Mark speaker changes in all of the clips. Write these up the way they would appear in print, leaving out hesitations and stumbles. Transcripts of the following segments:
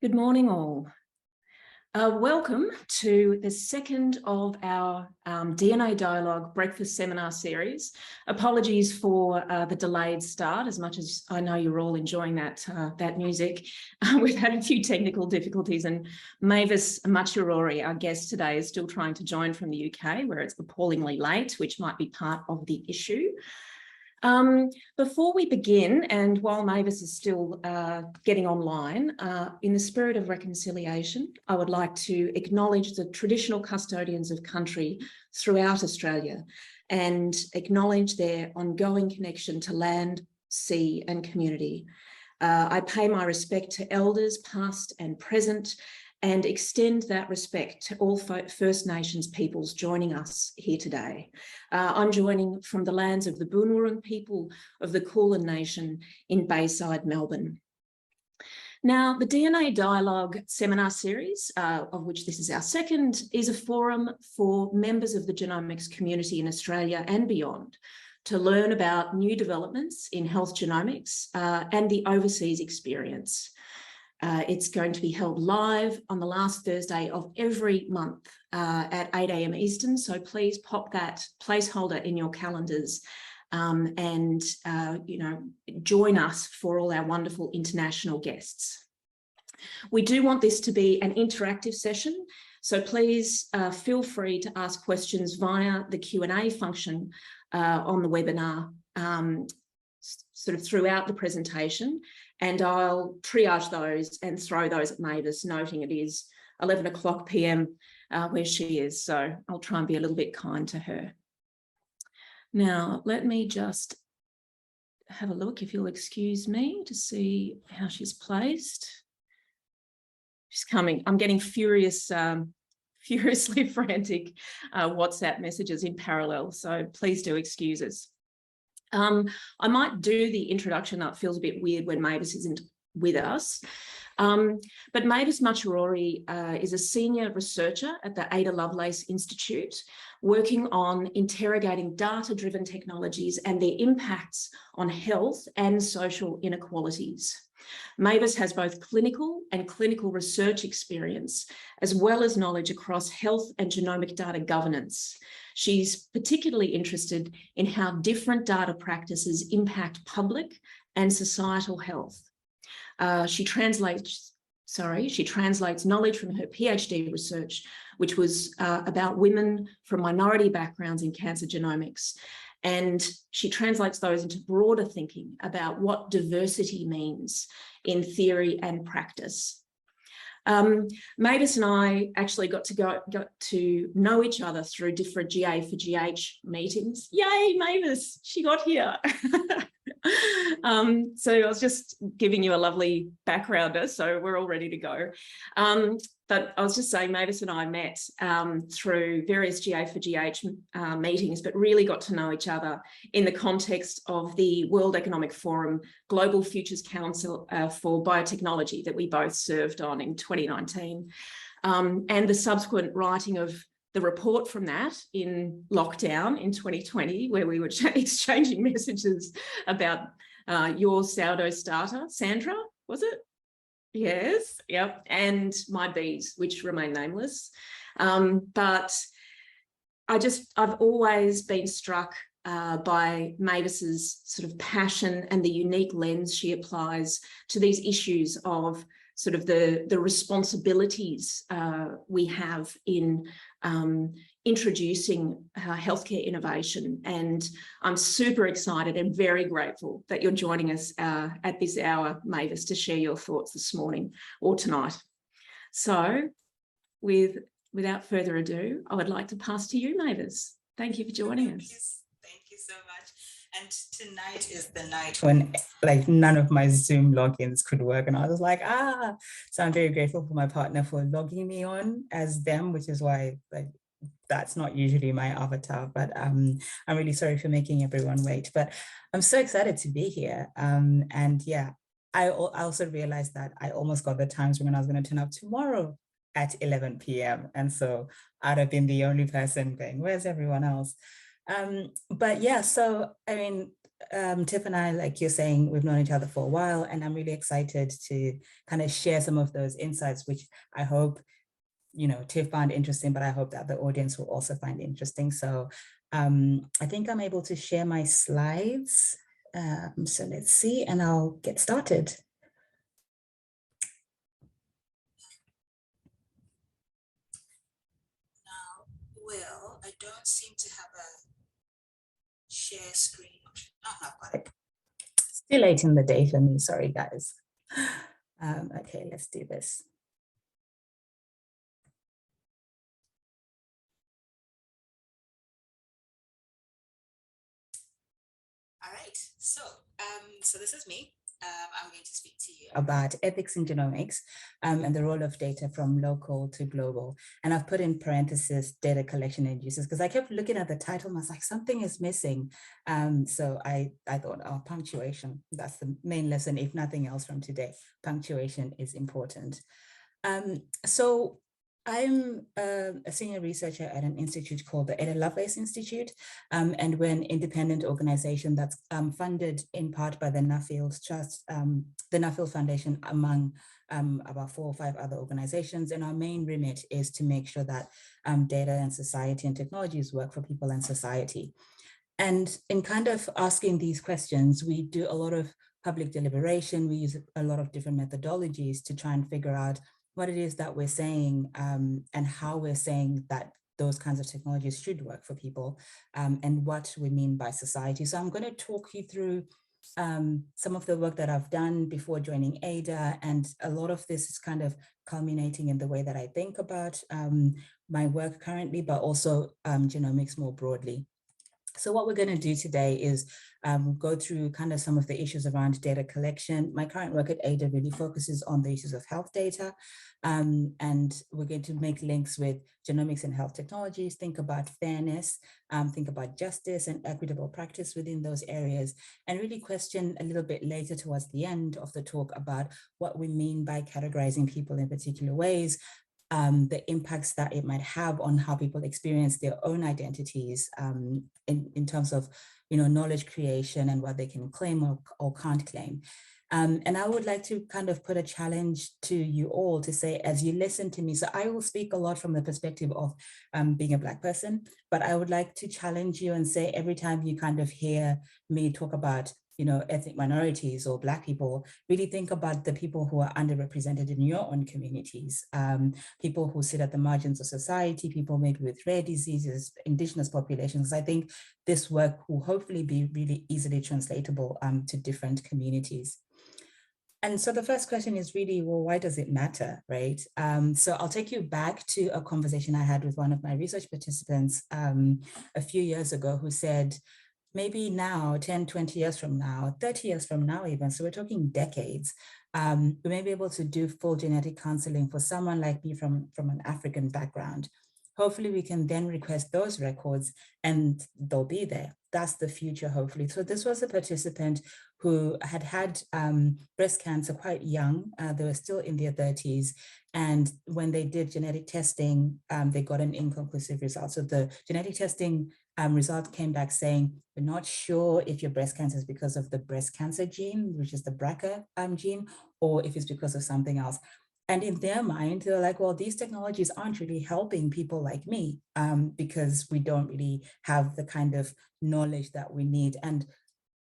Speaker 1: Good morning, all. Welcome to the second of our DNA Dialogue Breakfast Seminar series. Apologies for the delayed start, as much as I know you're all enjoying that music. We've had a few technical difficulties, and Mavis Machirori, our guest today, is still trying to join from the UK, where it's appallingly late, which might be part of the issue. Before we begin, and while Mavis is still getting online, in the spirit of reconciliation, I would like to acknowledge the traditional custodians of country throughout Australia and acknowledge their ongoing connection to land, sea and community. I pay my respect to elders past and present and extend that respect to all First Nations peoples joining us here today. I'm joining from the lands of the Boonwurrung people of the Kulin Nation in Bayside, Melbourne. Now, the DNA Dialogue Seminar Series, of which this is our second, is a forum for members of the genomics community in Australia and beyond to learn about new developments in health genomics and the overseas experience. It's going to be held live on the last Thursday of every month at 8 a.m. Eastern. So please pop that placeholder in your calendars and join us for all our wonderful international guests. We do want this to be an interactive session, so please feel free to ask questions via the Q&A function on the webinar sort of throughout the presentation. And I'll triage those and throw those at Mavis, noting it is 11 o'clock p.m. Where she is. So I'll try and be a little bit kind to her. Now, let me just have a look, if you'll excuse me, to see how she's placed. She's coming. I'm getting furiously frantic WhatsApp messages in parallel. So please do excuse us. I might do the introduction. That feels a bit weird when Mavis isn't with us. But Mavis Machirori is a senior researcher at the Ada Lovelace Institute, working on interrogating data-driven technologies and their impacts on health and social inequalities. Mavis has both clinical and clinical research experience, as well as knowledge across health and genomic data governance. She's particularly interested in how different data practices impact public and societal health. She translates knowledge from her PhD research, which was about women from minority backgrounds in cancer genomics. And she translates those into broader thinking about what diversity means in theory and practice. Mavis and I actually got to know each other through different GA for GH meetings. Yay, Mavis, she got here. So I was just giving you a lovely backgrounder, so we're all ready to go. But I was just saying, Mavis and I met through various GA for GH meetings, but really got to know each other in the context of the World Economic Forum Global Futures Council for Biotechnology that we both served on in 2019, and the subsequent writing of the report from that in lockdown in 2020, where we were exchanging messages about your sourdough starter, Sandra, was it? Yes, yep, and my bees, which remain nameless. But I've always been struck by Mavis's sort of passion and the unique lens she applies to these issues of sort of the responsibilities we have in introducing healthcare innovation. And I'm super excited and very grateful that you're joining us at this hour, Mavis, to share your thoughts this morning or tonight. So without further ado, I would like to pass to you, Mavis. Thank you for joining us.
Speaker 2: Thank you so much. And tonight is the night when none of my Zoom logins could work. And I was like, so I'm very grateful for my partner for logging me on as them, which is why that's not usually my avatar, but I'm really sorry for making everyone wait, but I'm so excited to be here. And yeah, I also realized that I almost got the times when I was going to turn up tomorrow at 11 p.m. And so I'd have been the only person going, where's everyone else? But yeah, so I mean, Tiff and I, like you're saying, we've known each other for a while, and I'm really excited to kind of share some of those insights, which I hope, Tiff found interesting, but I hope that the audience will also find interesting. So I think I'm able to share my slides. So let's see, and I'll get started. Now, well, I don't seem to have a share screen option. Oh, I've got it. Still late in the day for me, sorry guys. Okay, let's do this. All right, so this is me. I'm going to speak to you about ethics in genomics and the role of data from local to global. And I've put in parentheses data collection and uses because I kept looking at the title and I was like, something is missing. So I thought, oh, punctuation, that's the main lesson, if nothing else from today. Punctuation is important. So I'm a senior researcher at an institute called the Ada Lovelace Institute, and we're an independent organization that's funded in part by the Nuffield Trust, the Nuffield Foundation, among about 4 or 5 other organizations. And our main remit is to make sure that data and society and technologies work for people and society. And in kind of asking these questions, we do a lot of public deliberation. We use a lot of different methodologies to try and figure out what it is that we're saying and how we're saying that those kinds of technologies should work for people and what we mean by society. So I'm going to talk you through some of the work that I've done before joining Ada, and a lot of this is kind of culminating in the way that I think about my work currently, but also genomics more broadly. So what we're going to do today is go through kind of some of the issues around data collection. My current work at Ada really focuses on the issues of health data, and we're going to make links with genomics and health technologies, think about fairness, think about justice and equitable practice within those areas, and really question a little bit later towards the end of the talk about what we mean by categorizing people in particular ways, the impacts that it might have on how people experience their own identities in terms of, knowledge creation and what they can claim or can't claim. And I would like to kind of put a challenge to you all to say, as you listen to me, so I will speak a lot from the perspective of being a Black person, but I would like to challenge you and say every time you kind of hear me talk about ethnic minorities or Black people, really think about the people who are underrepresented in your own communities, people who sit at the margins of society, people maybe with rare diseases, indigenous populations. I think this work will hopefully be really easily translatable to different communities. And so the first question is really, well, why does it matter, right? So I'll take you back to a conversation I had with one of my research participants a few years ago, who said, maybe now, 10, 20 years from now, 30 years from now even, so we're talking decades, we may be able to do full genetic counseling for someone like me from an African background. Hopefully we can then request those records and they'll be there. That's the future, hopefully. So this was a participant who had breast cancer quite young. They were still in their 30s. And when they did genetic testing, they got an inconclusive result. So the genetic testing result came back saying, we're not sure if your breast cancer is because of the breast cancer gene, which is the BRCA gene, or if it's because of something else. And in their mind, they're like, well, these technologies aren't really helping people like me because we don't really have the kind of knowledge that we need. And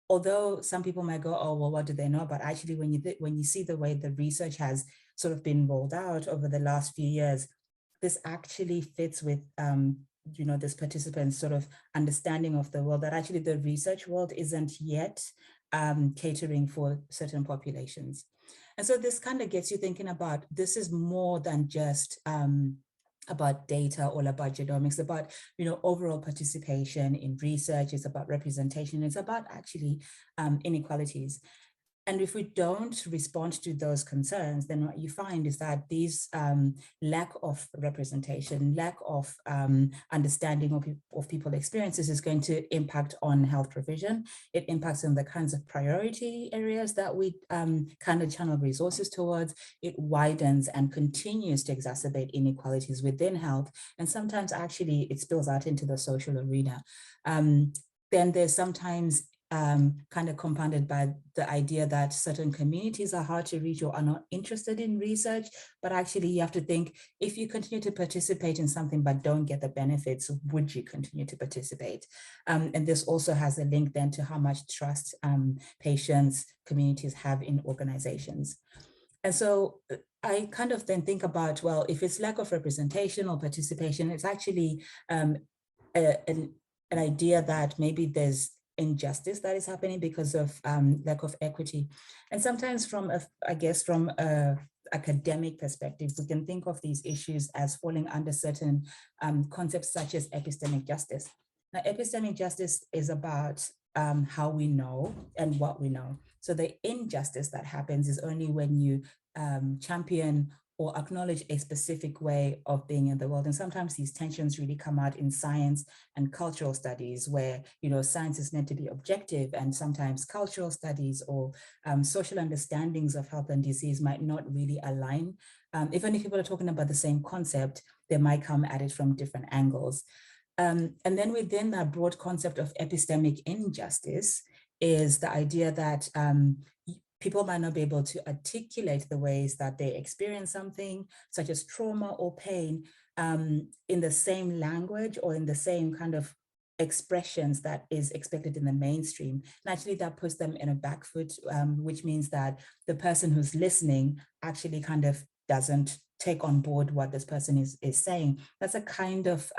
Speaker 2: although some people might go, oh, well, what do they know? But actually, when you see the way the research has sort of been rolled out over the last few years, this actually fits with this participant's sort of understanding of the world, that actually the research world isn't yet catering for certain populations. And so this kind of gets you thinking about, this is more than just about data or about genomics, about overall participation in research. It's about representation. It's about actually inequalities. And if we don't respond to those concerns, then what you find is that these lack of representation, lack of understanding of people's experiences is going to impact on health provision. It impacts on the kinds of priority areas that we kind of channel resources towards. It widens and continues to exacerbate inequalities within health. And sometimes actually it spills out into the social arena. Then there's sometimes kind of compounded by the idea that certain communities are hard to reach or are not interested in research. But actually you have to think, if you continue to participate in something but don't get the benefits, would you continue to participate? And this also has a link then to how much trust patients, communities have in organizations. And so I kind of then think about, well, if it's lack of representation or participation, it's actually an idea that maybe there's injustice that is happening because of lack of equity. And sometimes from, I guess, from a academic perspective, we can think of these issues as falling under certain concepts such as epistemic justice. Now, epistemic justice is about how we know and what we know. So the injustice that happens is only when you champion or acknowledge a specific way of being in the world. And sometimes these tensions really come out in science and cultural studies where, you know, science is meant to be objective, and sometimes cultural studies or social understandings of health and disease might not really align. Even if people are talking about the same concept, they might come at it from different angles. And then within that broad concept of epistemic injustice is the idea that people might not be able to articulate the ways that they experience something, such as trauma or pain, in the same language or in the same kind of expressions that is expected in the mainstream. And actually that puts them in a back foot, which means that the person who's listening actually kind of doesn't take on board what this person is saying. That's a kind of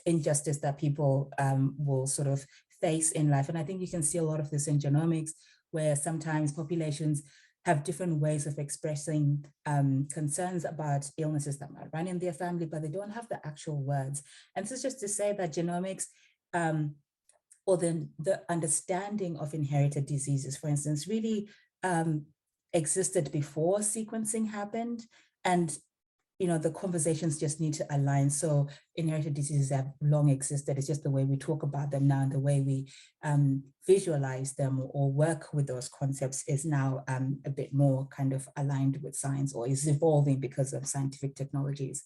Speaker 2: injustice that people will sort of face in life. And I think you can see a lot of this in genomics, where sometimes populations have different ways of expressing concerns about illnesses that might run in their family, but they don't have the actual words. And this is just to say that genomics, or the understanding of inherited diseases, for instance, really existed before sequencing happened. And you know, the conversations just need to align. So inherited diseases have long existed. It's just the way we talk about them now and the way we visualize them or work with those concepts is now a bit more kind of aligned with science, or is evolving because of scientific technologies.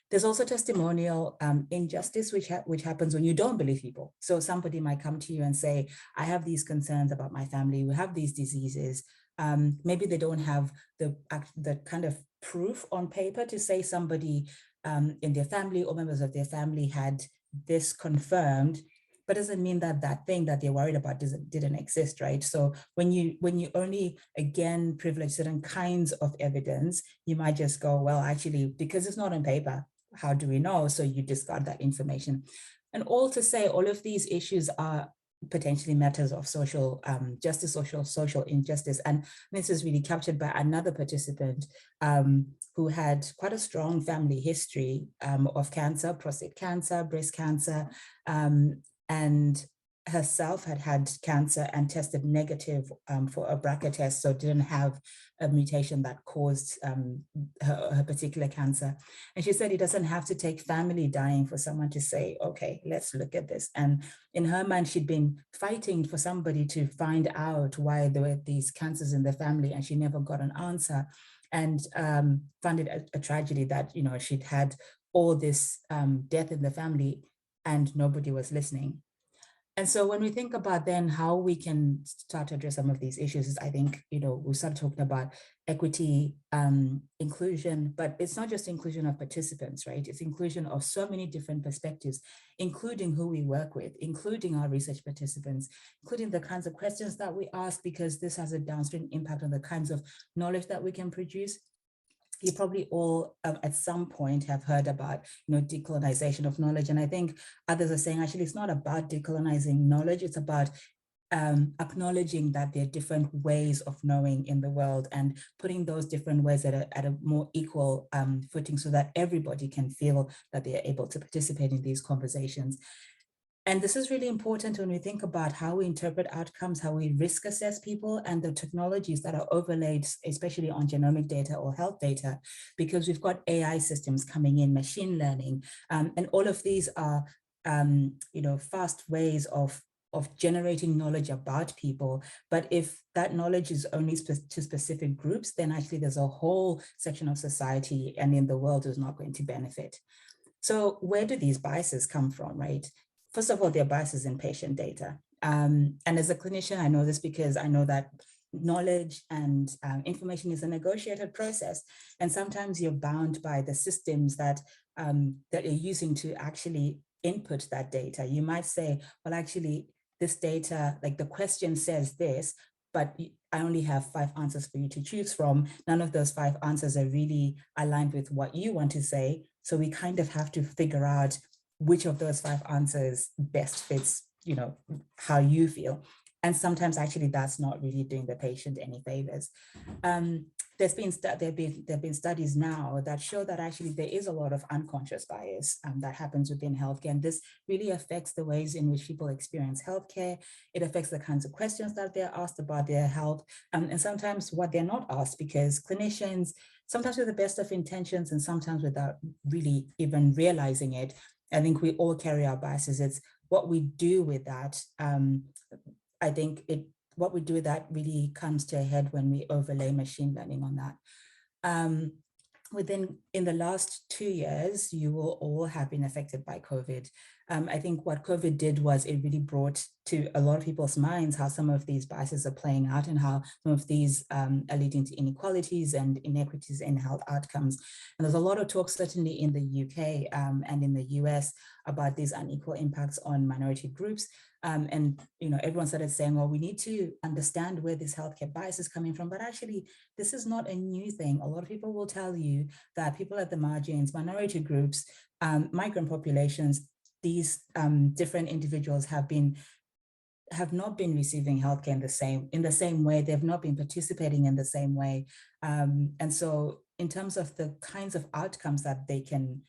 Speaker 2: There's also testimonial injustice, which happens when you don't believe people. So somebody might come to you and say, I have these concerns about my family, we have these diseases. Maybe they don't have the kind of proof on paper to say somebody in their family or members of their family had this confirmed, but doesn't mean that that thing that they're worried about didn't exist, right? So when you only, again, privilege certain kinds of evidence, you might just go, well, actually, because it's not on paper, how do we know? So you discard that information. And all to say, all of these issues are potentially matters of social justice, social injustice. And this is really captured by another participant who had quite a strong family history of cancer, prostate cancer, breast cancer, and herself had cancer and tested negative for a BRCA test, so didn't have a mutation that caused her particular cancer. And she said it doesn't have to take family dying for someone to say, okay, let's look at this. And in her mind, she'd been fighting for somebody to find out why there were these cancers in the family, and she never got an answer, and found it a tragedy that, you know, she'd had all this death in the family and nobody was listening. And so when we think about then how we can start to address some of these issues, I think, you know, we started talking about equity, inclusion, but it's not just inclusion of participants, right? It's inclusion of so many different perspectives, including who we work with, including our research participants, including the kinds of questions that we ask, because this has a downstream impact on the kinds of knowledge that we can produce. You probably all at some point have heard about, you know, decolonization of knowledge. And I think others are saying, actually, it's not about decolonizing knowledge. It's about acknowledging that there are different ways of knowing in the world and putting those different ways at a more equal footing so that everybody can feel that they are able to participate in these conversations. And this is really important when we think about how we interpret outcomes, how we risk assess people, and the technologies that are overlaid, especially on genomic data or health data, because we've got AI systems coming in, machine learning, and all of these are, you know, fast ways of generating knowledge about people. But if that knowledge is only to specific groups, then actually there's a whole section of society and in the world is not going to benefit. So where do these biases come from, right? First of all, there are biases in patient data. And as a clinician, I know this because I know that knowledge and information is a negotiated process. And sometimes you're bound by the systems that you're using to actually input that data. You might say, well, actually, this data, like the question says this, but I only have 5 answers for you to choose from. None of those 5 answers are really aligned with what you want to say. So we kind of have to figure out which of those 5 answers best fits, you know, how you feel. And sometimes actually that's not really doing the patient any favors. There've been studies now that show that actually there is a lot of unconscious bias that happens within healthcare. And this really affects the ways in which people experience healthcare. It affects the kinds of questions that they're asked about their health, and sometimes what they're not asked, because clinicians, sometimes with the best of intentions and sometimes without really even realizing it, I think we all carry our biases. It's what we do with that. I think what we do with that really comes to a head when we overlay machine learning on that. In the last 2 years, you will all have been affected by COVID. I think what COVID did was it really brought to a lot of people's minds how some of these biases are playing out and how some of these are leading to inequalities and inequities in health outcomes. And there's a lot of talk, certainly in the UK and in the US, about these unequal impacts on minority groups. And everyone started saying, well, we need to understand where this healthcare bias is coming from. But actually, this is not a new thing. A lot of people will tell you that people at the margins, minority groups, migrant populations, these different individuals have not been receiving healthcare in the same way. They've not been participating in the same way. And so in terms of the kinds of outcomes that they can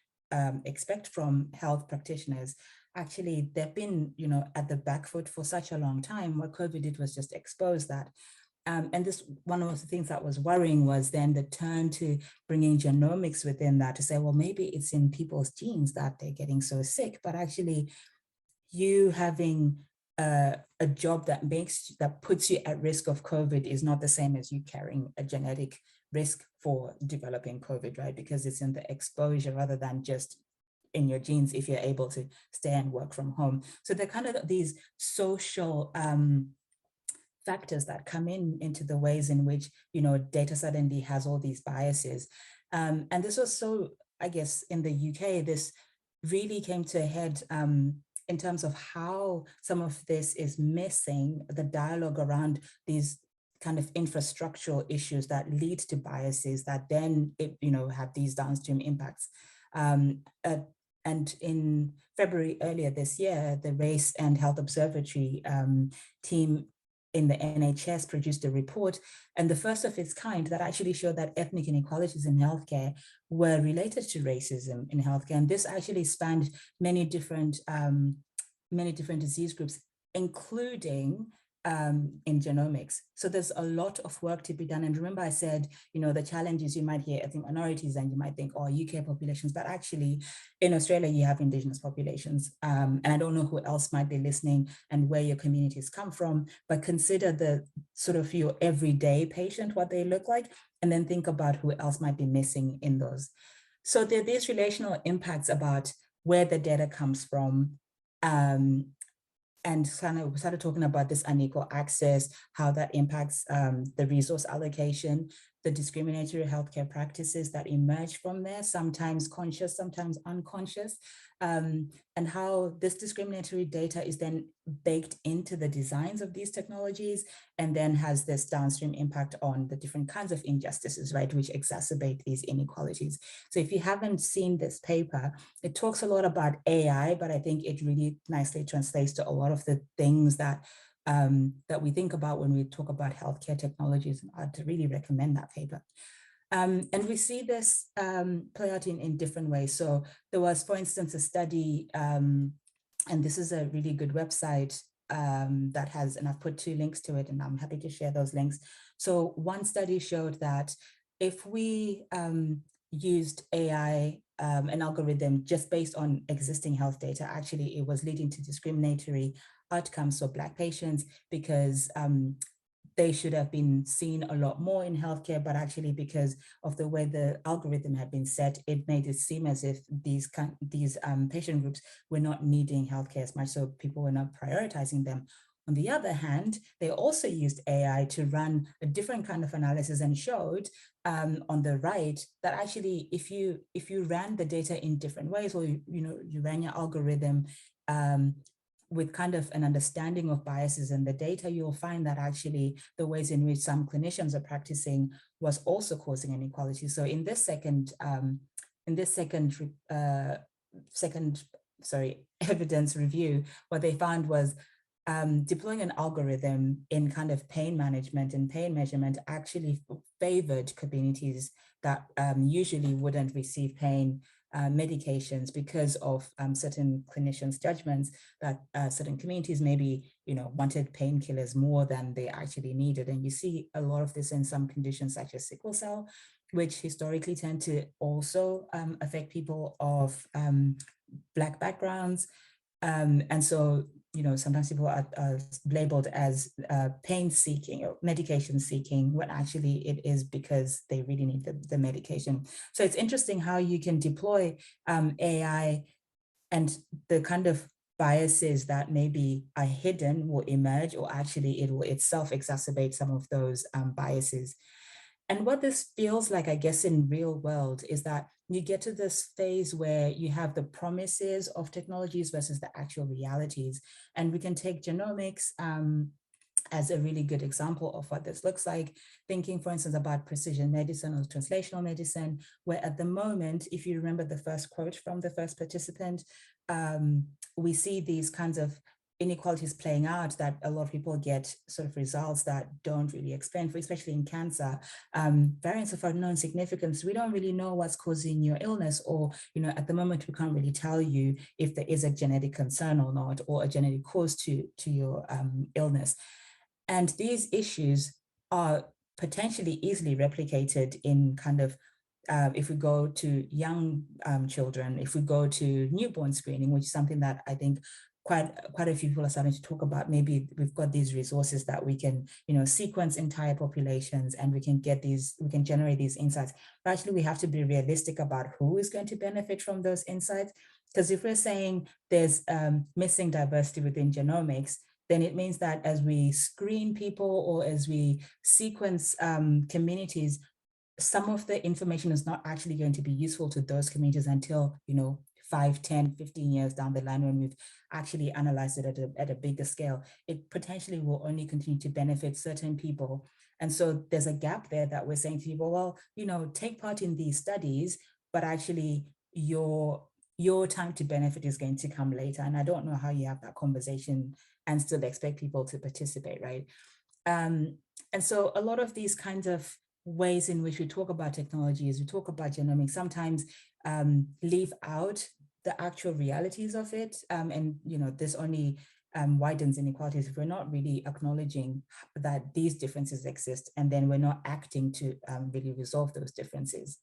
Speaker 2: expect from health practitioners, actually, they've been, at the back foot for such a long time. What COVID did was just expose that. And this, one of the things that was worrying was then the turn to bringing genomics within that to say, well, maybe it's in people's genes that they're getting so sick, but actually you having a job that puts you at risk of COVID is not the same as you carrying a genetic risk for developing COVID, right? Because it's in the exposure rather than just in your genes if you're able to stay and work from home. So they're kind of these social factors that come into the ways in which, data suddenly has all these biases. And this was so, I guess, in the UK, this really came to a head in terms of how some of this is missing the dialogue around these kind of infrastructural issues that lead to biases that then, have these downstream impacts. And in February earlier this year, the Race and Health Observatory team in the NHS produced a report, and the first of its kind, that actually showed that ethnic inequalities in healthcare were related to racism in healthcare. And this actually spanned many different disease groups, including in genomics. So there's a lot of work to be done. And remember I said, the challenges, you might hear ethnic minorities and you might think, oh, UK populations, but actually in Australia, you have Indigenous populations. And I don't know who else might be listening and where your communities come from, but consider the sort of your everyday patient, what they look like, and then think about who else might be missing in those. So there are these relational impacts about where the data comes from, and kind of started talking about this unequal access, how that impacts the resource allocation, the discriminatory healthcare practices that emerge from there, sometimes conscious, sometimes unconscious, and how this discriminatory data is then baked into the designs of these technologies, and then has this downstream impact on the different kinds of injustices, right, which exacerbate these inequalities. So if you haven't seen this paper, it talks a lot about AI, but I think it really nicely translates to a lot of the things that that we think about when we talk about healthcare technologies. And I'd really recommend that paper. And we see this play out in different ways. So there was, for instance, a study, and this is a really good website that has, and I've put 2 links to it, and I'm happy to share those links. So one study showed that if we used AI, an algorithm just based on existing health data, actually it was leading to discriminatory outcomes for Black patients, because they should have been seen a lot more in healthcare, but actually because of the way the algorithm had been set, it made it seem as if these patient groups were not needing healthcare as much, so people were not prioritizing them. On the other hand, they also used AI to run a different kind of analysis and showed on the right that actually if you ran the data in different ways, or you ran your algorithm with kind of an understanding of biases in the data, you'll find that actually the ways in which some clinicians are practicing was also causing inequality. So in this second evidence review, what they found was deploying an algorithm in kind of pain management and pain measurement actually favored communities that usually wouldn't receive pain medications because of certain clinicians' judgments that certain communities maybe wanted painkillers more than they actually needed. And you see a lot of this in some conditions such as sickle cell, which historically tend to also affect people of Black backgrounds. And so, sometimes people are labeled as pain seeking or medication seeking, when actually it is because they really need the medication. So it's interesting how you can deploy AI and the kind of biases that maybe are hidden will emerge, or actually it will itself exacerbate some of those biases. And what this feels like, I guess, in real world is that you get to this phase where you have the promises of technologies versus the actual realities. And we can take genomics as a really good example of what this looks like, thinking, for instance, about precision medicine or translational medicine, where at the moment, if you remember the first quote from the first participant, we see these kinds of inequalities playing out, that a lot of people get sort of results that don't really explain, for especially in cancer, variants of unknown significance. We don't really know what's causing your illness, or at the moment we can't really tell you if there is a genetic concern or not, or a genetic cause to your illness. And these issues are potentially easily replicated in kind of if we go to young children, if we go to newborn screening, which is something that I think quite a few people are starting to talk about. Maybe we've got these resources that we can, sequence entire populations, and we can generate these insights. But actually, we have to be realistic about who is going to benefit from those insights. Because if we're saying there's missing diversity within genomics, then it means that as we screen people or as we sequence communities, some of the information is not actually going to be useful to those communities until, 5, 10, 15 years down the line, when we've actually analyzed it at a bigger scale. It potentially will only continue to benefit certain people. And so there's a gap there that we're saying to people, well, take part in these studies, but actually your time to benefit is going to come later. And I don't know how you have that conversation and still expect people to participate, right? And so a lot of these kinds of ways in which we talk about technologies, we talk about genomics, sometimes leave out the actual realities of it. And this only widens inequalities if we're not really acknowledging that these differences exist, and then we're not acting to really resolve those differences.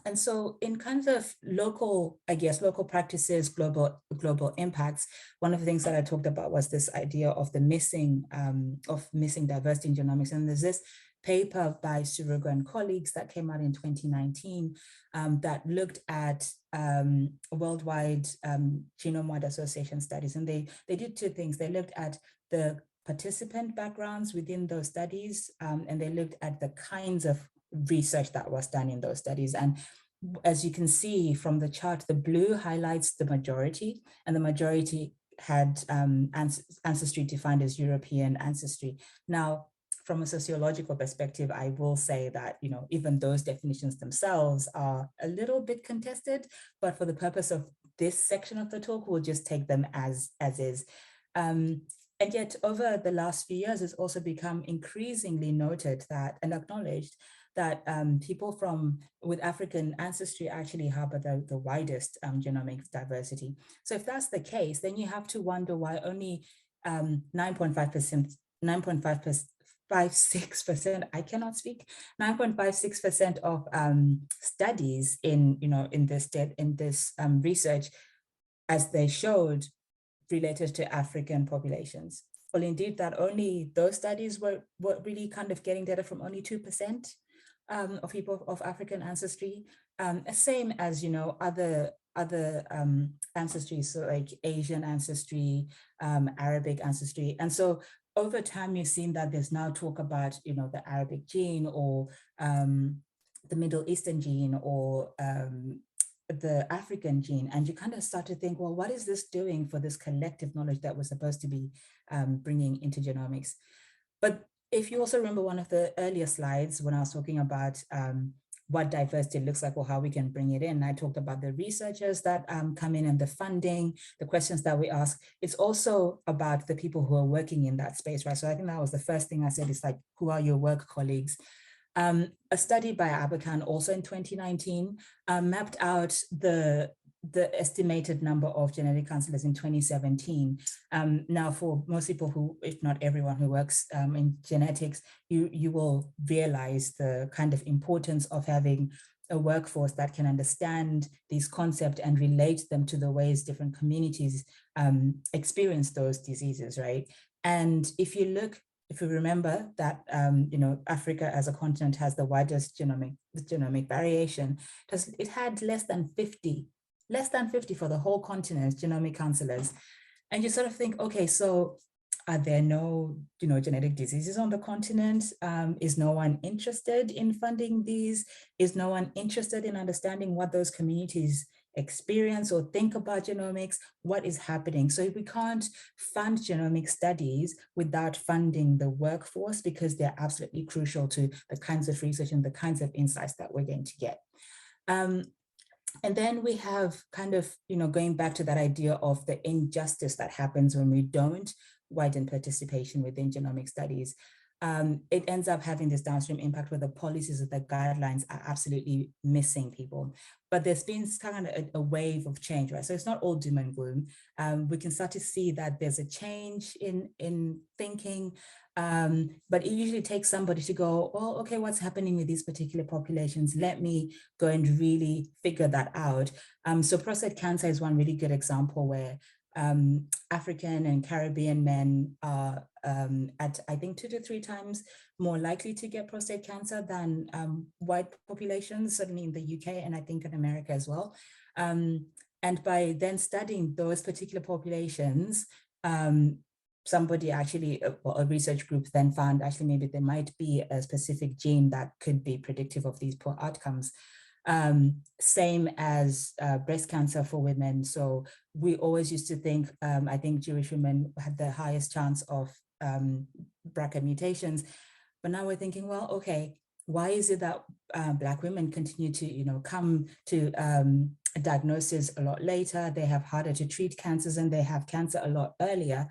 Speaker 2: And so in kinds of local practices, global impacts, one of the things that I talked about was this idea of the missing diversity in genomics. And there's this paper by Suruga and colleagues that came out in 2019 that looked at worldwide genome-wide association studies. And they did two things. They looked at the participant backgrounds within those studies, and they looked at the kinds of research that was done in those studies. And as you can see from the chart, the blue highlights the majority, and the majority had ancestry defined as European ancestry. Now, from a sociological perspective, I will say that, even those definitions themselves are a little bit contested, but for the purpose of this section of the talk, we'll just take them as is. And yet over the last few years, it's also become increasingly noted that and acknowledged that people with African ancestry actually harbor the widest genomic diversity. So if that's the case, then you have to wonder why only 9.56%, I cannot speak, 9.56% of studies in this research, as they showed, related to African populations. Well, indeed, that only those studies were really kind of getting data from only 2%. of people of African ancestry, same as, you know, other ancestries, so like Asian ancestry, Arabic ancestry. And so over time, you've seen that there's now talk about, you know, the Arabic gene, or the Middle Eastern gene, or the African gene. And you kind of start to think, well, what is this doing for this collective knowledge that we're supposed to be bringing into genomics? But if you also remember one of the earlier slides when I was talking about what diversity looks like, or how we can bring it in, I talked about the researchers that come in and the funding, the questions that we ask. It's also about the people who are working in that space, right? So I think that was the first thing I said, is like, who are your work colleagues? A study by Abakan also in 2019 mapped out the estimated number of genetic counselors in 2017. Now, for most people who, if not everyone who works in genetics, you will realize the kind of importance of having a workforce that can understand these concepts and relate them to the ways different communities experience those diseases, right? And if you remember that, you know, Africa as a continent has the widest genomic variation, it had less than 50 for the whole continent genomic counselors. And you sort of think, okay, so are there no, you know, genetic diseases on the continent? Is no one interested in funding these? Is no one interested in understanding what those communities experience or think about genomics? What is happening? So we can't fund genomic studies without funding the workforce, because they're absolutely crucial to the kinds of research and the kinds of insights that we're going to get. And then we have kind of, you know, going back to that idea of the injustice that happens when we don't widen participation within genomic studies. It ends up having this downstream impact where the policies of the guidelines are absolutely missing people. But there's been kind of a wave of change, right? So it's not all doom and gloom. We can start to see that there's a change in thinking, but it usually takes somebody to go, oh, okay, what's happening with these particular populations? Let me go and really figure that out. So prostate cancer is one really good example where African and Caribbean men are at, I think, 2 to 3 times more likely to get prostate cancer than white populations, certainly in the UK, and I think in America as well. And by then studying those particular populations, somebody actually, a research group then found actually maybe there might be a specific gene that could be predictive of these poor outcomes. Same as breast cancer for women. So we always used to think, I think Jewish women had the highest chance of BRCA mutations, but now we're thinking, well, okay, why is it that Black women continue to, you know, come to a diagnosis a lot later? They have harder to treat cancers and they have cancer a lot earlier.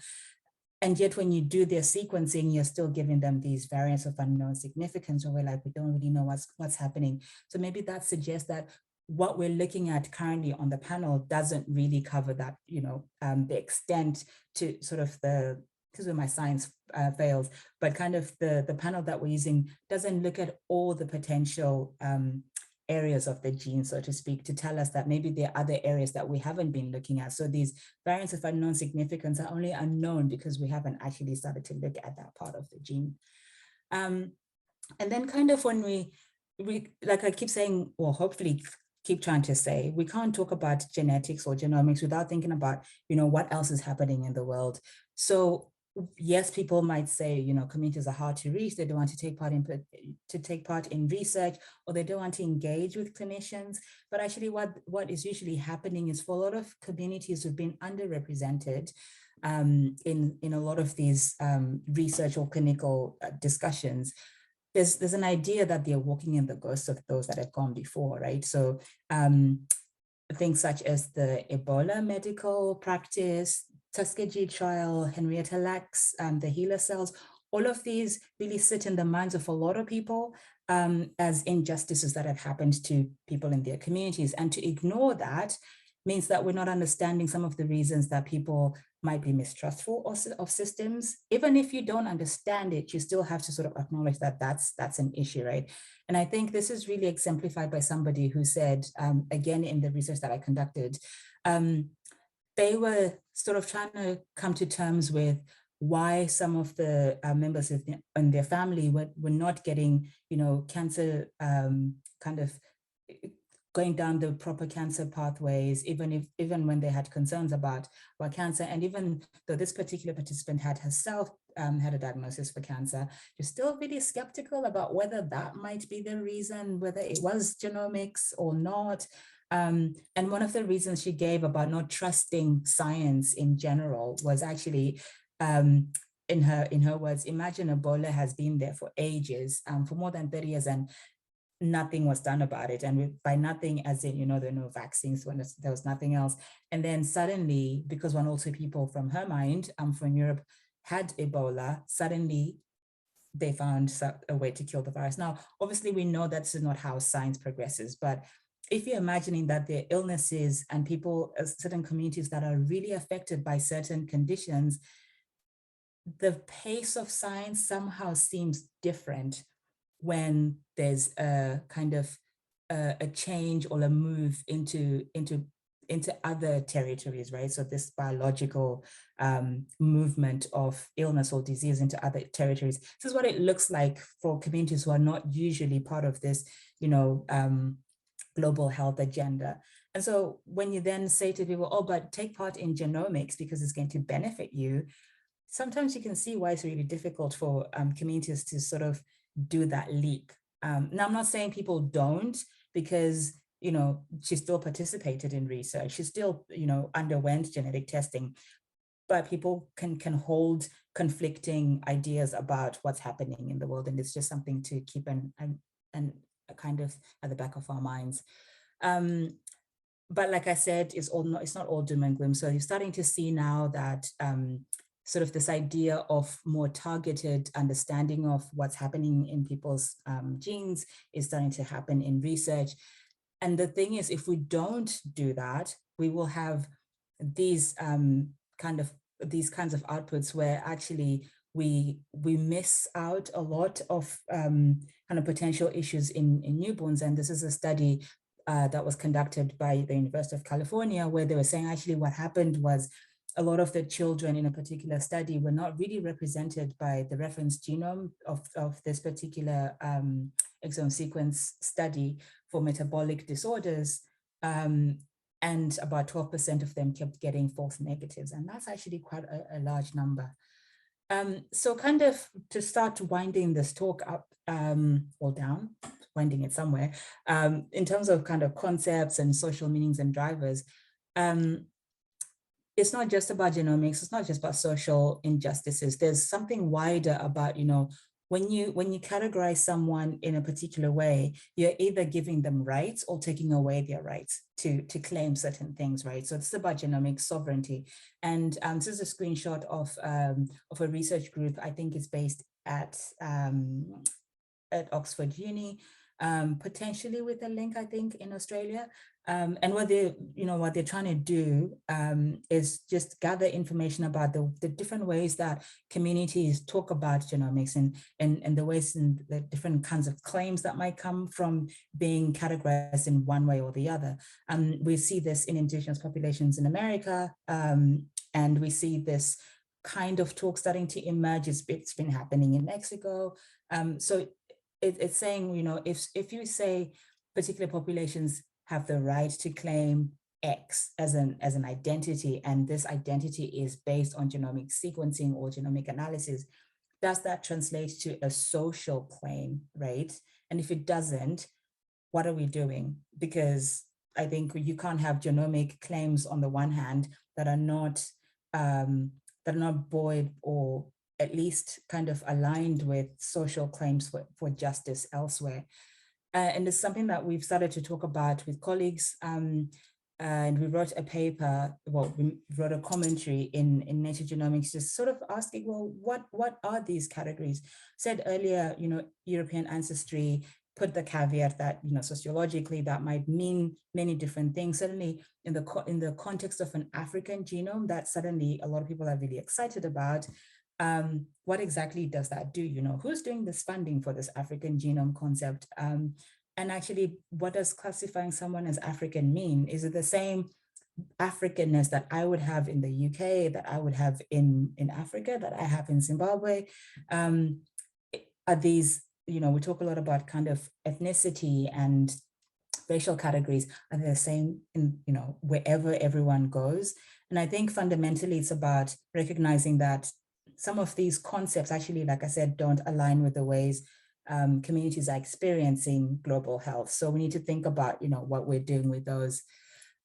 Speaker 2: And yet when you do their sequencing, you're still giving them these variants of unknown significance, or we're like, we don't really know what's happening. So maybe that suggests that what we're looking at currently on the panel doesn't really cover that, you know, the extent to sort of the, because my science fails, but kind of the panel that we're using doesn't look at all the potential areas of the gene, so to speak, to tell us that maybe there are other areas that we haven't been looking at. So these variants of unknown significance are only unknown because we haven't actually started to look at that part of the gene. And then kind of when we like I keep saying, or hopefully keep trying to say, we can't talk about genetics or genomics without thinking about, you know, what else is happening in the world. So yes, people might say, you know, communities are hard to reach. They don't want to take part in research, or they don't want to engage with clinicians. But actually what is usually happening is, for a lot of communities who've been underrepresented in a lot of these research or clinical discussions, there's an idea that they're walking in the ghosts of those that have gone before, right? So things such as the Ebola medical practice, Tuskegee trial, Henrietta Lacks, the HeLa cells, all of these really sit in the minds of a lot of people as injustices that have happened to people in their communities. And to ignore that means that we're not understanding some of the reasons that people might be mistrustful of systems. Even if you don't understand it, you still have to sort of acknowledge that that's an issue, right? And I think this is really exemplified by somebody who said, again, in the research that I conducted, they were sort of trying to come to terms with why some of the members in their family were not getting, cancer kind of going down the proper cancer pathways, even when they had concerns about cancer. And even though this particular participant had herself had a diagnosis for cancer, you're still really skeptical about whether that might be the reason, whether it was genomics or not. And one of the reasons she gave about not trusting science in general was actually, in her words, imagine Ebola has been there for ages, for more than 30 years, and nothing was done about it. And by nothing, as in, there were no vaccines, when there was nothing else. And then suddenly, because one or two people from her mind, from Europe, had Ebola, suddenly they found a way to kill the virus. Now, obviously, we know that's not how science progresses, but if you're imagining that there are illnesses and people, certain communities that are really affected by certain conditions, the pace of science somehow seems different when there's a kind of a change or a move into other territories, right? So this biological movement of illness or disease into other territories. This is what it looks like for communities who are not usually part of this, global health agenda. And so when you then say to people, oh, but take part in genomics because it's going to benefit you, sometimes you can see why it's really difficult for communities to sort of do that leap. Now, I'm not saying people don't, because, she still participated in research. She still, underwent genetic testing, but people can hold conflicting ideas about what's happening in the world. And it's just something to keep and kind of at the back of our minds. But like I said, it's not all doom and gloom. So you're starting to see now that sort of this idea of more targeted understanding of what's happening in people's genes is starting to happen in research. And the thing is, if we don't do that, we will have these kinds of outputs where actually we miss out a lot of kind of potential issues in newborns. And this is a study that was conducted by the University of California, where they were saying actually what happened was a lot of the children in a particular study were not really represented by the reference genome of this particular exome sequence study for metabolic disorders. And about 12% of them kept getting false negatives. And that's actually quite a large number. So kind of to start winding this talk up or down, winding it somewhere, in terms of kind of concepts and social meanings and drivers, it's not just about genomics, it's not just about social injustices. There's something wider about, when you categorize someone in a particular way, you're either giving them rights or taking away their rights to claim certain things, right? So it's about genomic sovereignty. And this is a screenshot of a research group, I think it's based at Oxford Uni, potentially with a link, I think, in Australia. And what they're trying to do is just gather information about the different ways that communities talk about genomics and the ways and the different kinds of claims that might come from being categorized in one way or the other. We see this in Indigenous populations in America, and we see this kind of talk starting to emerge. It's been happening in Mexico. So it's saying, if you say particular populations have the right to claim X as an identity, and this identity is based on genomic sequencing or genomic analysis, does that translate to a social claim, right? And if it doesn't, what are we doing? Because I think you can't have genomic claims on the one hand that are not buoyed or at least kind of aligned with social claims for justice elsewhere. And it's something that we've started to talk about with colleagues. And we wrote a paper, we wrote a commentary in Nature Genomics, just sort of asking, well, what are these categories? Said earlier, European ancestry, put the caveat that, sociologically that might mean many different things. Certainly in the context of an African genome, that suddenly a lot of people are really excited about. What exactly does that do? Who's doing this funding for this African genome concept? And actually, what does classifying someone as African mean? Is it the same Africanness that I would have in the UK, that I would have in Africa, that I have in Zimbabwe, are these, we talk a lot about kind of ethnicity and racial categories, are the same in, wherever everyone goes. And I think fundamentally it's about recognizing that some of these concepts actually, like I said, don't align with the ways communities are experiencing global health. So we need to think about, what we're doing with those.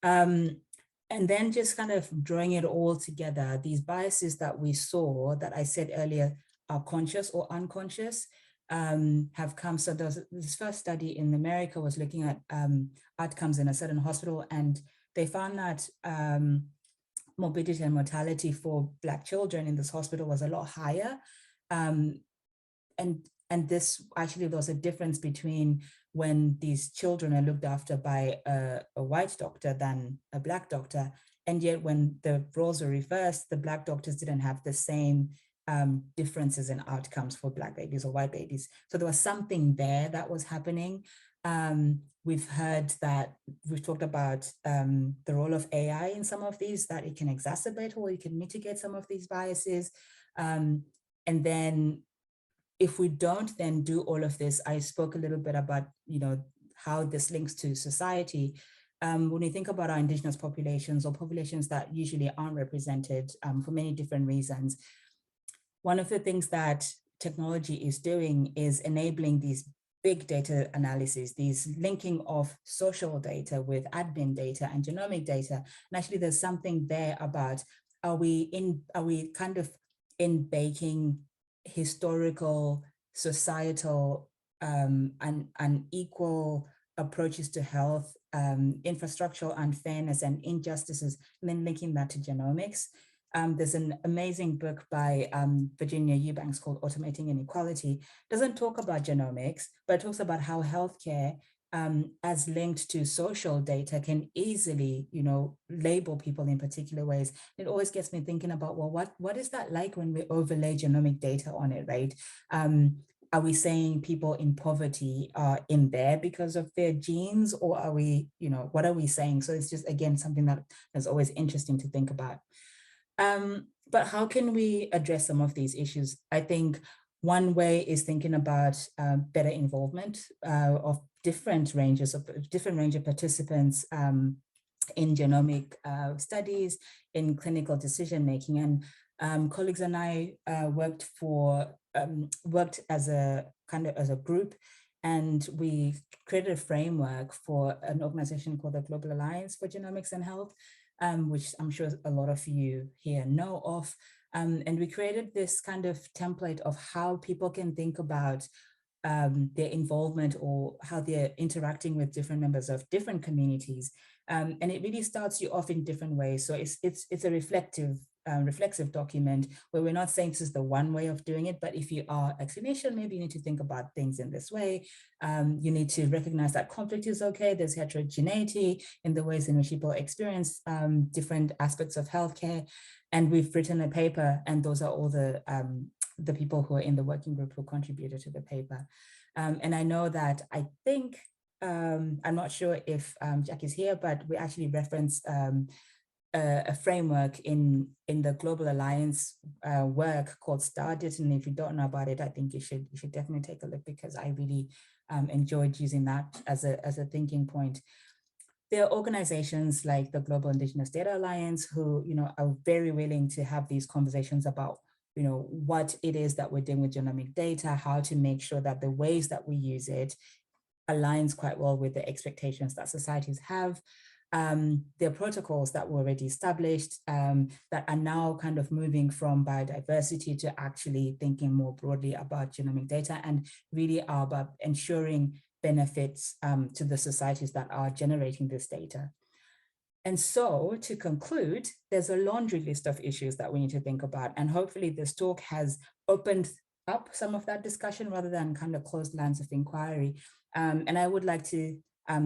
Speaker 2: And then just kind of drawing it all together, these biases that we saw that I said earlier are conscious or unconscious, have come. So this first study in America was looking at outcomes in a certain hospital, and they found that morbidity and mortality for Black children in this hospital was a lot higher. And this actually, there was a difference between when these children are looked after by a white doctor than a Black doctor. And yet when the roles were reversed, the Black doctors didn't have the same differences in outcomes for Black babies or white babies. So there was something there that was happening. We've heard that, we've talked about the role of AI in some of these, that it can exacerbate or it can mitigate some of these biases. And then if we don't then do all of this, I spoke a little bit about, how this links to society. When we think about our Indigenous populations or populations that usually aren't represented for many different reasons, one of the things that technology is doing is enabling these big data analysis, these linking of social data with admin data and genomic data. And actually there's something there about, are we kind of in baking historical, societal, and equal approaches to health, infrastructural unfairness and injustices, and then linking that to genomics. There's an amazing book by Virginia Eubanks called Automating Inequality. It doesn't talk about genomics, but it talks about how healthcare, as linked to social data, can easily, label people in particular ways. It always gets me thinking about, well, what is that like when we overlay genomic data on it, right? Are we saying people in poverty are in there because of their genes, or are we, what are we saying? So it's just, again, something that is always interesting to think about. But how can we address some of these issues? I think one way is thinking about better involvement of different range of participants in genomic studies, in clinical decision making. And colleagues and I worked as a group, and we created a framework for an organization called the Global Alliance for Genomics and Health, which I'm sure a lot of you here know of. And we created this kind of template of how people can think about their involvement or how they're interacting with different members of different communities. And it really starts you off in different ways. So it's a reflexive document where we're not saying this is the one way of doing it, but if you are a clinician, maybe you need to think about things in this way. You need to recognize that conflict is okay. There's heterogeneity in the ways in which people experience different aspects of healthcare. And we've written a paper, and those are all the people who are in the working group who contributed to the paper. And I know that, I think, I'm not sure if Jackie's here, but we actually reference a framework in the Global Alliance work called STARDIT. And if you don't know about it, I think you should definitely take a look, because I really enjoyed using that as a thinking point. There are organizations like the Global Indigenous Data Alliance who, are very willing to have these conversations about, what it is that we're doing with genomic data, how to make sure that the ways that we use it aligns quite well with the expectations that societies have. There are protocols that were already established that are now kind of moving from biodiversity to actually thinking more broadly about genomic data, and really are about ensuring benefits to the societies that are generating this data. And so, to conclude, there's a laundry list of issues that we need to think about. And hopefully this talk has opened up some of that discussion rather than kind of closed lines of inquiry. And I would like to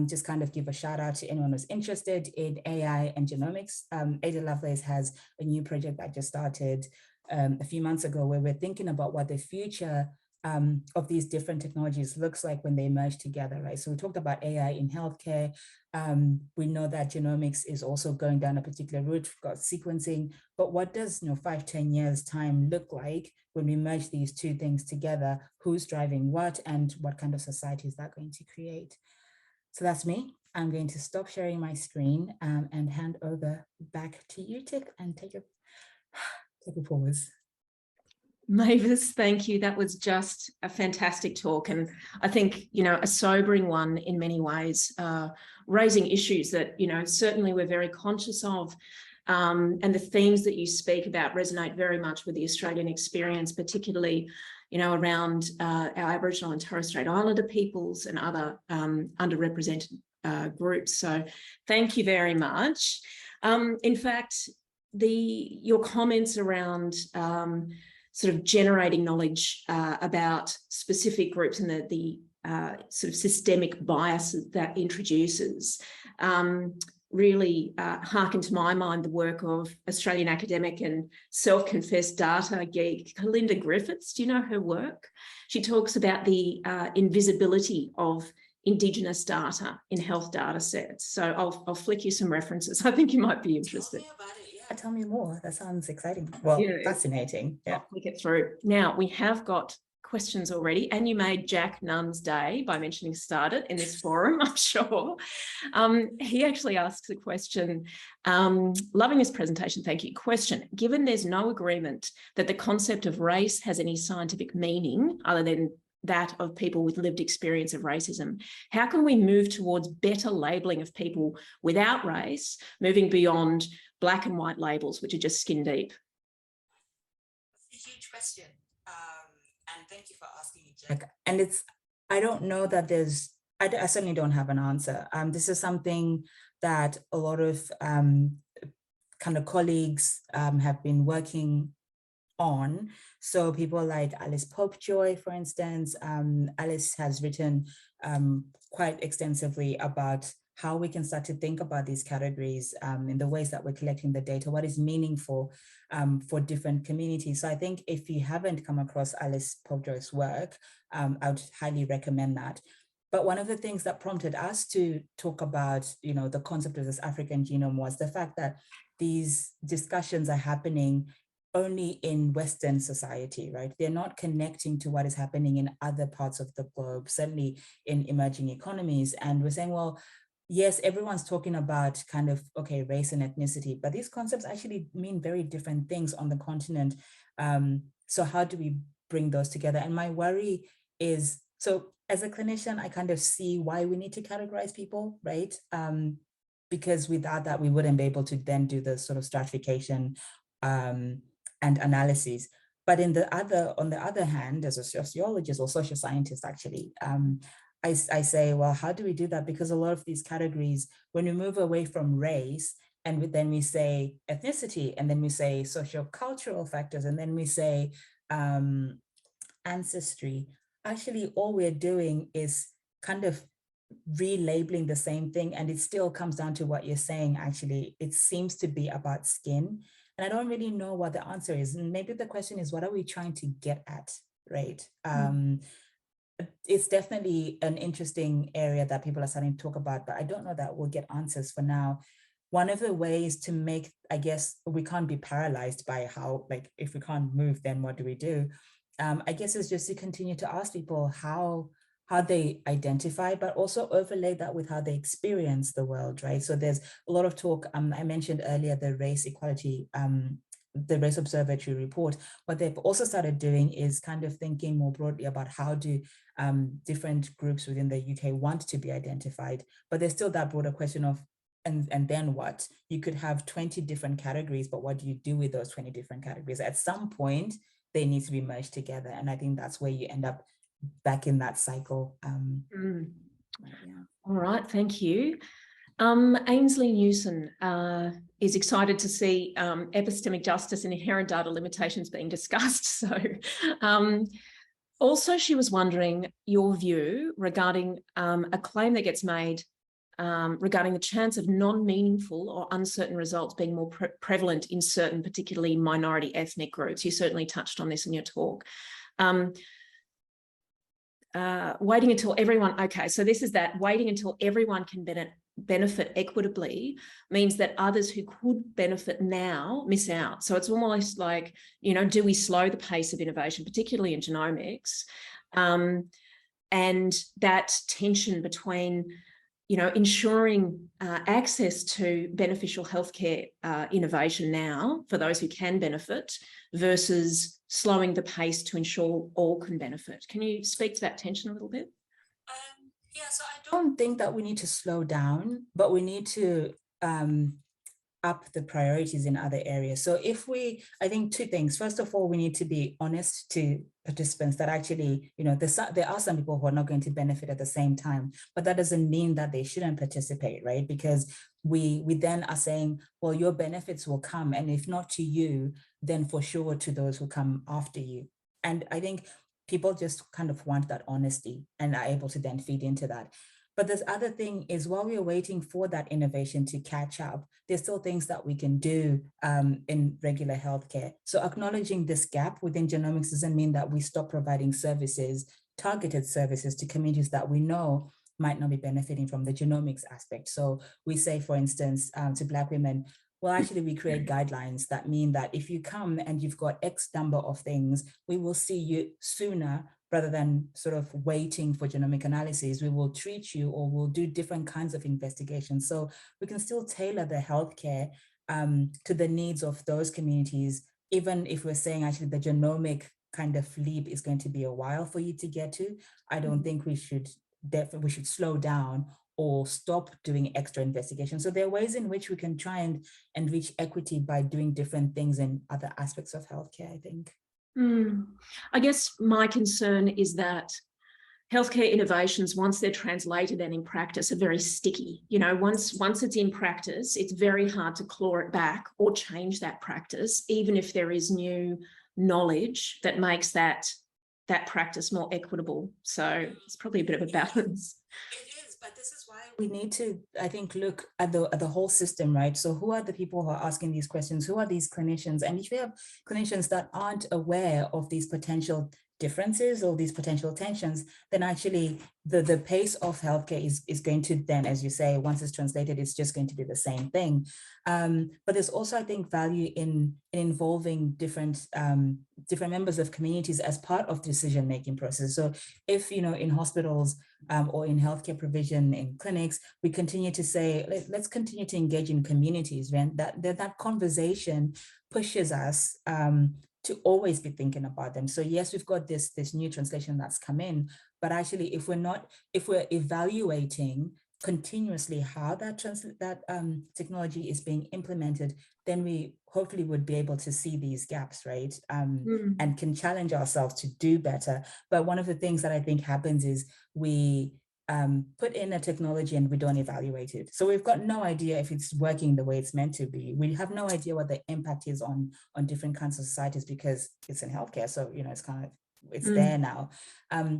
Speaker 2: just kind of give a shout out to anyone who's interested in AI and genomics. Ada Lovelace has a new project that just started a few months ago, where we're thinking about what the future of these different technologies looks like when they merge together, right? So we talked about AI in healthcare. We know that genomics is also going down a particular route. We've got sequencing, but what does 5-10 years time look like when we merge these two things together? Who's driving what, and what kind of society is that going to create? So that's me. I'm going to stop sharing my screen and hand over back to you, Tick, and take a pause.
Speaker 1: Mavis, thank you. That was just a fantastic talk. And I think, a sobering one in many ways, raising issues that, certainly we're very conscious of. And the themes that you speak about resonate very much with the Australian experience, particularly, around our Aboriginal and Torres Strait Islander peoples and other underrepresented groups. So thank you very much. In fact, your comments around sort of generating knowledge about specific groups and the sort of systemic biases that introduces really harken to my mind the work of Australian academic and self-confessed data geek Kalinda Griffiths. Do you know her work? She talks about the invisibility of Indigenous data in health data sets. So I'll flick you some references. I think you might be interested.
Speaker 2: Tell me about it. Yeah, tell me more. That sounds exciting. Well, yeah, fascinating. Yeah.
Speaker 1: I'll flick it through. Now, we have got questions already, and you made Jack Nunn's day by mentioning started in this forum, I'm sure. He actually asks a question, loving this presentation, thank you. Question, given there's no agreement that the concept of race has any scientific meaning other than that of people with lived experience of racism, how can we move towards better labeling of people without race, moving beyond black and white labels, which are just skin deep?
Speaker 2: It's a huge question. And thank you for asking me, Jack. And I don't know that I certainly don't have an answer. This is something that a lot of kind of colleagues have been working on. So people like Alice Popejoy, for instance, Alice has written quite extensively about how we can start to think about these categories in the ways that we're collecting the data, what is meaningful for different communities. So I think if you haven't come across Alice Popejoy's work, I would highly recommend that. But one of the things that prompted us to talk about, the concept of this African genome was the fact that these discussions are happening only in Western society, right? They're not connecting to what is happening in other parts of the globe, certainly in emerging economies. And we're saying, well, yes, everyone's talking about kind of, okay, race and ethnicity, but these concepts actually mean very different things on the continent. So how do we bring those together? And my worry is, so as a clinician, I kind of see why we need to categorize people, right? Because without that, we wouldn't be able to then do the sort of stratification and analyses. But on the other hand, as a sociologist or social scientist, actually, I say, well, how do we do that? Because a lot of these categories, when we move away from race, and then we say ethnicity, and then we say socio-cultural factors, and then we say ancestry, actually all we're doing is kind of relabeling the same thing, and it still comes down to what you're saying. Actually, it seems to be about skin, and I don't really know what the answer is. And maybe the question is, what are we trying to get at, right? It's definitely an interesting area that people are starting to talk about, but I don't know that we'll get answers for now. One of the ways to make, I guess, we can't be paralyzed by how, like, if we can't move, then what do we do? I guess is just to continue to ask people how they identify, but also overlay that with how they experience the world, right? So there's a lot of talk, I mentioned earlier, the race equality, the Race Observatory report. What they've also started doing is kind of thinking more broadly about how do different groups within the UK want to be identified, but there's still that broader question of, and then what? You could have 20 different categories, but what do you do with those 20 different categories? At some point, they need to be merged together. And I think that's where you end up back in that cycle.
Speaker 1: Yeah. All right, thank you. Ainsley Newson is excited to see epistemic justice and inherent data limitations being discussed. So also she was wondering your view regarding a claim that gets made regarding the chance of non-meaningful or uncertain results being more prevalent in certain particularly minority ethnic groups. You certainly touched on this in your talk. waiting until everyone, okay, so this is that waiting until everyone can benefit equitably means that others who could benefit now miss out. So it's almost like, you know, do we slow the pace of innovation, particularly in genomics? And that tension between, you know, ensuring access to beneficial healthcare innovation now for those who can benefit versus slowing the pace to ensure all can benefit. Can you speak to that tension a little bit?
Speaker 2: Yeah, so I don't think that we need to slow down, but we need to up the priorities in other areas. So I think two things. First of all, we need to be honest to participants that actually, you know, there are some people who are not going to benefit at the same time, but that doesn't mean that they shouldn't participate, right? Because we then are saying, well, your benefits will come, and if not to you, then for sure to those who come after you. And I think people just kind of want that honesty and are able to then feed into that. But this other thing is, while we are waiting for that innovation to catch up, there's still things that we can do in regular healthcare. So acknowledging this gap within genomics doesn't mean that we stop providing services, targeted services to communities that we know might not be benefiting from the genomics aspect. So we say, for instance, to Black women, well, actually, we create guidelines that mean that if you come and you've got X number of things, we will see you sooner rather than sort of waiting for genomic analysis. We will treat you, or we'll do different kinds of investigations. So we can still tailor the healthcare to the needs of those communities, even if we're saying actually the genomic kind of leap is going to be a while for you to get to. I don't think we should slow down or stop doing extra investigation. So there are ways in which we can try and reach equity by doing different things in other aspects of healthcare, I think.
Speaker 1: I guess my concern is that healthcare innovations, once they're translated and in practice, are very sticky. You know, once it's in practice, it's very hard to claw it back or change that practice, even if there is new knowledge that makes that practice more equitable. So it's probably a bit of a balance.
Speaker 2: It is, but this is why we need to, I think, look at the whole system, right? So who are the people who are asking these questions? Who are these clinicians? And if we have clinicians that aren't aware of these potential differences or these potential tensions, then actually the pace of healthcare is going to then, as you say, once it's translated, it's just going to be the same thing. But there's also, I think, value in involving different members of communities as part of the decision-making process. So if, you know, in hospitals or in healthcare provision in clinics, we continue to say, let's continue to engage in communities, right? That conversation pushes us to always be thinking about them. So yes, we've got this new translation that's come in, but actually if we're evaluating continuously how that technology is being implemented, then we hopefully would be able to see these gaps, right? And can challenge ourselves to do better. But one of the things that I think happens is we put in a technology and we don't evaluate it. So we've got no idea if it's working the way it's meant to be. We have no idea what the impact is on different kinds of societies because it's in healthcare. So, you know, it's there now.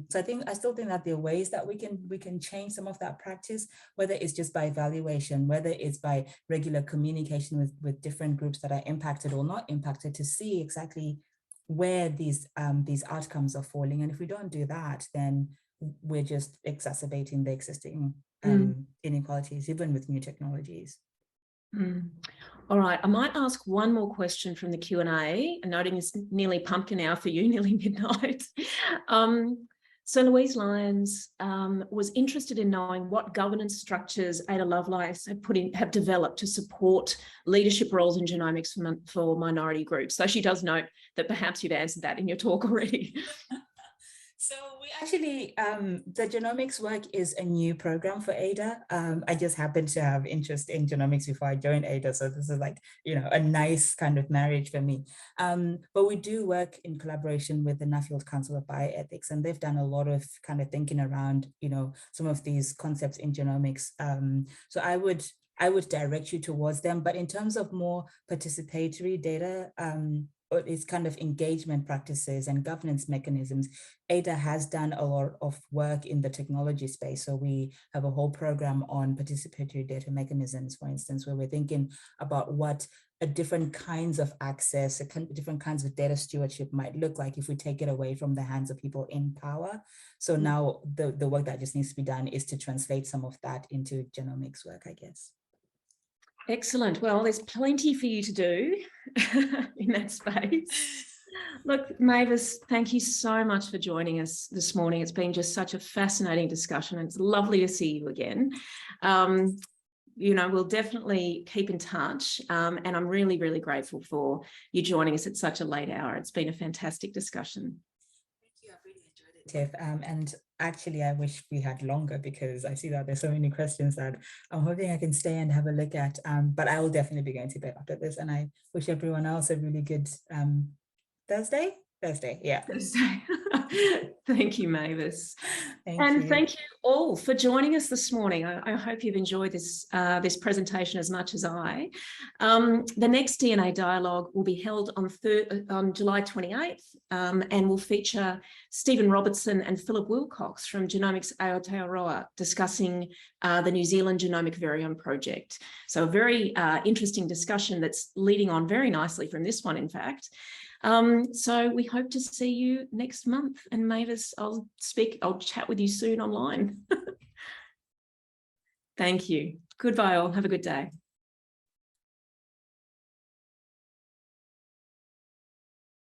Speaker 2: So I still think that there are ways that we can change some of that practice, whether it's just by evaluation, whether it's by regular communication with different groups that are impacted or not impacted, to see exactly where these outcomes are falling. And if we don't do that, then we're just exacerbating the existing inequalities, even with new technologies.
Speaker 1: All right, I might ask one more question from the Q&A, noting it's nearly pumpkin hour for you, nearly midnight. So Louise Lyons was interested in knowing what governance structures Ada Lovelace have developed to support leadership roles in genomics for minority groups. So she does note that perhaps you've answered that in your talk already.
Speaker 2: So we actually, the genomics work is a new program for Ada. I just happened to have interest in genomics before I joined Ada. So this is like, you know, a nice kind of marriage for me. But we do work in collaboration with the Nuffield Council of Bioethics, and they've done a lot of kind of thinking around, you know, some of these concepts in genomics. So I would direct you towards them. But in terms of more participatory data, it's kind of engagement practices and governance mechanisms, Ada has done a lot of work in the technology space. So we have a whole program on participatory data mechanisms, for instance, where we're thinking about what different kinds of access, different kinds of data stewardship might look like if we take it away from the hands of people in power. So now the work that just needs to be done is to translate some of that into genomics work, I guess.
Speaker 1: Excellent. Well, there's plenty for you to do in that space. Look, Mavis, thank you so much for joining us this morning. It's been just such a fascinating discussion, and it's lovely to see you again. You know, we'll definitely keep in touch, and I'm really, really grateful for you joining us at such a late hour. It's been a fantastic discussion.
Speaker 2: Thank you. I've really enjoyed it, Tiff. And actually, I wish we had longer, because I see that there's so many questions that I'm hoping I can stay and have a look at. But I will definitely be going to bed after this, and I wish everyone else a really good Thursday, yeah.
Speaker 1: Thursday. Thank you, Mavis.
Speaker 2: Thank you.
Speaker 1: Thank you all for joining us this morning. I hope you've enjoyed this presentation as much as I. The next DNA Dialogue will be held on July 28th and will feature Stephen Robertson and Philip Wilcox from Genomics Aotearoa discussing the New Zealand Genomic Virion Project. So a very interesting discussion that's leading on very nicely from this one, in fact. So we hope to see you next month. And Mavis, I'll chat with you soon online. Thank you. Goodbye all. Have a good day.